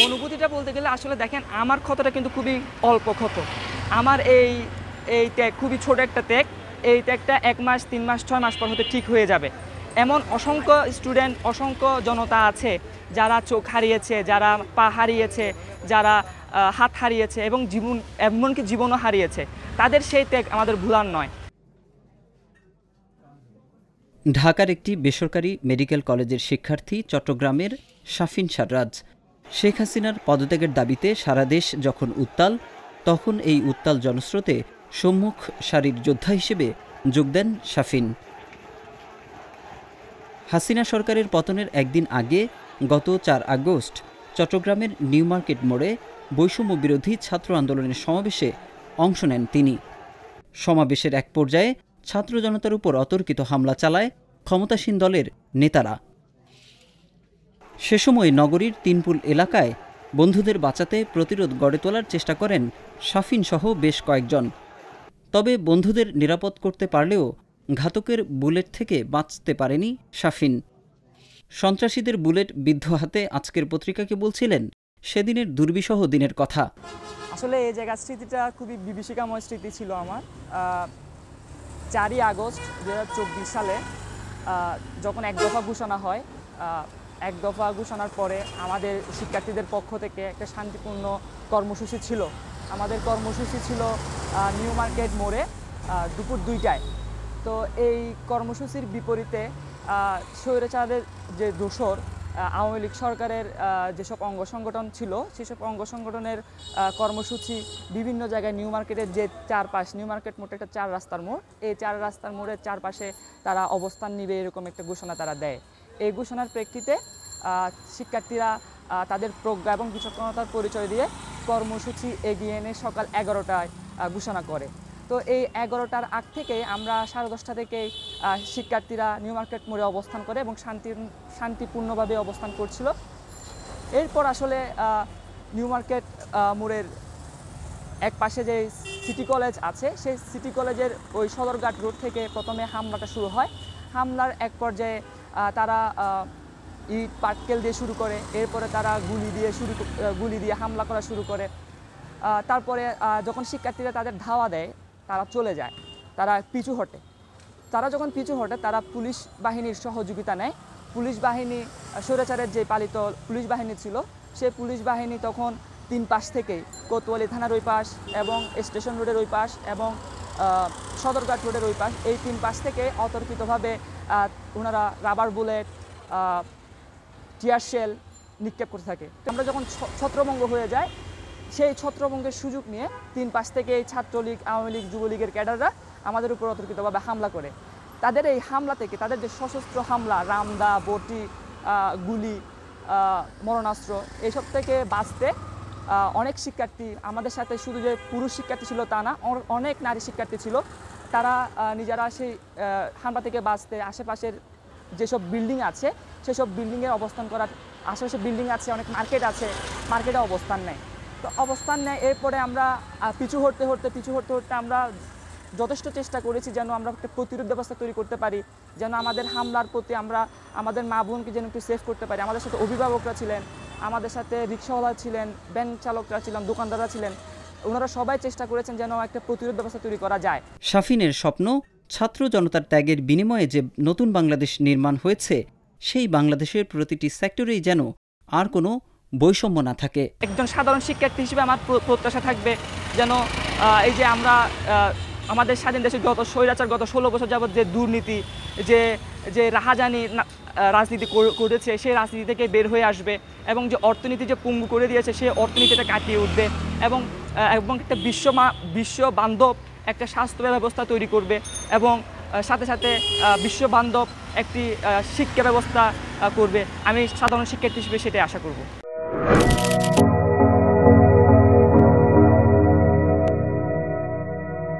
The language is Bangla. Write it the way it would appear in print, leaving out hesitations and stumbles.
অনুভূতিটা বলতে গেলে আসলে দেখেন আমার ক্ষতটা কিন্তু খুবই অল্প ক্ষত। আমার এই ত্যাগ খুবই ছোট একটা ত্যাগ। এই ত্যাগটা 1 মাস 3 মাস 6 মাস পর হতে ঠিক হয়ে যাবে। এমন অসংখ্য স্টুডেন্ট, অসংখ্য জনতা আছে যারা চোখ হারিয়েছে, যারা পা হারিয়েছে, যারা হাত হারিয়েছে এবং এমনকি জীবনও হারিয়েছে। তাদের সেই ত্যাগ আমাদের ভুলার নয়। ঢাকার একটি বেসরকারি মেডিকেল কলেজের শিক্ষার্থী চট্টগ্রামের শাফিন সাররাজ। শেখ হাসিনার পদত্যাগের দাবিতে সারা দেশ যখন উত্তাল, তখন এই উত্তাল জনস্রোতে সম্মুখ সারির যোদ্ধা হিসেবে যোগ দেন শাফিন। হাসিনা সরকারের পতনের একদিন আগে গত 4 আগস্ট চট্টগ্রামের নিউ মার্কেট মোড়ে বৈষম্য বিরোধী ছাত্র আন্দোলনের সমাবেশে অংশ নেন তিনি। সমাবেশের এক পর্যায়ে ছাত্র জনতার উপর অতর্কিত হামলা চালায় ক্ষমতাসীন দলের নেতারা। সে সময় নগরীর তিনপুল এলাকায় বন্ধুদের বাঁচাতে প্রতিরোধ গড়ে তোলার চেষ্টা করেন শাফিন সহ বেশ কয়েকজন। তবে বন্ধুদের নিরাপদ করতে পারলেও ঘাতকের বুলেট থেকে বাঁচতে পারেনি শাফিন। সন্ত্রাসীদের বুলেট বিদ্ধ হাতে আজকের পত্রিকাকে বলছিলেন সেদিনের দুর্বিষহ দিনের কথা। আসলে এই জায়গার স্মৃতিটা খুবই বিভীষিকাময় স্মৃতি ছিল আমার। 4ই আগস্ট 2024 সালে যখন এক দফা ঘোষণা হয়, এক দফা ঘোষণার পরে আমাদের শিক্ষার্থীদের পক্ষ থেকে একটা শান্তিপূর্ণ কর্মসূচি ছিল। আমাদের কর্মসূচি ছিল নিউ মার্কেট মোড়ে দুপুর 2টায়। তো এই কর্মসূচির বিপরীতে স্বৈরাচারের যে দোসর আওয়ামী লীগ সরকারের যেসব অঙ্গ সংগঠন ছিল, সেসব অঙ্গ সংগঠনের কর্মসূচি বিভিন্ন জায়গায় নিউ মার্কেটের যে চারপাশ, নিউ মার্কেট মোড়টা একটা 4 রাস্তার মোড়, এই 4 রাস্তার মোড়ের চারপাশে তারা অবস্থান নিবে এরকম একটা ঘোষণা তারা দেয়। এই ঘোষণার প্রেক্ষিতে শিক্ষার্থীরা তাদের প্রজ্ঞা এবং বিচক্ষণতার পরিচয় দিয়ে কর্মসূচি এগিয়ে এনে সকাল 11টায় ঘোষণা করে। তো এই 11টার আগ থেকে আমরা 10:30 থেকে শিক্ষার্থীরা নিউ মার্কেট মোড়ে অবস্থান করে এবং শান্তিপূর্ণভাবে অবস্থান করছিল। এরপর আসলে নিউ মার্কেট মোড়ের এক পাশে যে সিটি কলেজ আছে, সেই সিটি কলেজের ওই সদরঘাট রোড থেকে প্রথমে হামলাটা শুরু হয়। হামলার এক পর্যায়ে তারা ইট পাটকেল দিয়ে শুরু করে, এরপরে তারা গুলি দিয়ে হামলা করা শুরু করে। তারপরে যখন শিক্ষার্থীরা তাদের ধাওয়া দেয়, তারা চলে যায়, তারা পিছু হটে। তারা যখন পিছু হটে, তারা পুলিশ বাহিনীর সহযোগিতা নেয়। পুলিশ বাহিনী, স্বৈরাচারের যে পালিত পুলিশ বাহিনী ছিল, সেই পুলিশ বাহিনী তখন 3 পাশ থেকেই কোতোয়ালি থানার ওই পাশ এবং স্টেশন রোডের ওই পাশ এবং সদরঘাট রোডের ওই পাশ, এই 3 পাশ থেকে অতর্কিতভাবে ওনারা রাবার বুলেট, টিয়ার শেল নিক্ষেপ করতে থাকে। আমরা যখন ছত্রভঙ্গ হয়ে যায়, সেই ছত্রভঙ্গের সুযোগ নিয়ে 3 পাশ থেকে এই ছাত্রলীগ, আওয়ামী লীগ, যুবলীগের ক্যাডাররা আমাদের উপর অতর্কিতভাবে হামলা করে। তাদের এই হামলা থেকে, তাদের যে সশস্ত্র হামলা, রামদা, বটি, গুলি, মরণাস্ত্র, এইসব থেকে বাঁচতে অনেক শিক্ষার্থী, আমাদের সাথে শুধু যে পুরুষ শিক্ষার্থী ছিল তা না, অনেক নারী শিক্ষার্থী ছিল। তারা নিজেরা সেই হামলা থেকে বাঁচতে আশেপাশের যেসব বিল্ডিং আছে, সেসব বিল্ডিংয়ে অবস্থান করার, আশেপাশে বিল্ডিং আছে, অনেক মার্কেট আছে, মার্কেটে অবস্থান নেয়। তো অবস্থান নেয়, এরপরে আমরা পিছু হটতে হটতে আমরা যথেষ্ট চেষ্টা করেছি যেন আমরা একটা প্রতিরোধ ব্যবস্থা তৈরি করতে পারি, যেন আমাদের হামলার প্রতি আমরা আমাদের মা বোনকে যেন একটু সেভ করতে পারি। আমাদের সাথে অভিভাবকরা ছিলেন, আমাদের সাথে রিক্সাওয়ালা ছিলেন, ব্যাংক চালকরা ছিলেন, দোকানদাররা ছিলেন, ওনারা সবাই চেষ্টা করেছেন যেন একটা প্রতিরোধ ব্যবস্থা তৈরি করা যায়। শাফিনের স্বপ্ন, ছাত্র জনতার ত্যাগের বিনিময়ে যে নতুন বাংলাদেশ নির্মাণ হয়েছে, সেই বাংলাদেশের প্রতিটি সেক্টরেই যেন আর কোনো বৈষম্য না থাকে। একজন সাধারণ শিক্ষার্থী হিসেবে আমার প্রত্যাশা থাকবে যেন এই যে আমরা আমাদের স্বাধীন দেশে গত স্বৈরাচার গত 16 বছর যাবত যে দুর্নীতি, যে রাহাজানি রাজনীতি করেছে, সেই রাজনীতি থেকে বের হয়ে আসবে এবং যে অর্থনীতি যে পঙ্গু করে দিয়েছে, সেই অর্থনীতিটা কাটিয়ে উঠবে এবং একটা বিশ্ব বান্ধব একটা স্বাস্থ্য ব্যবস্থা তৈরি করবে এবং সাথে সাথে বিশ্ব বান্ধব একটি শিক্ষা ব্যবস্থা করবে। আমি সাধারণ শিক্ষার্থী হিসেবে সেটাই আশা করব।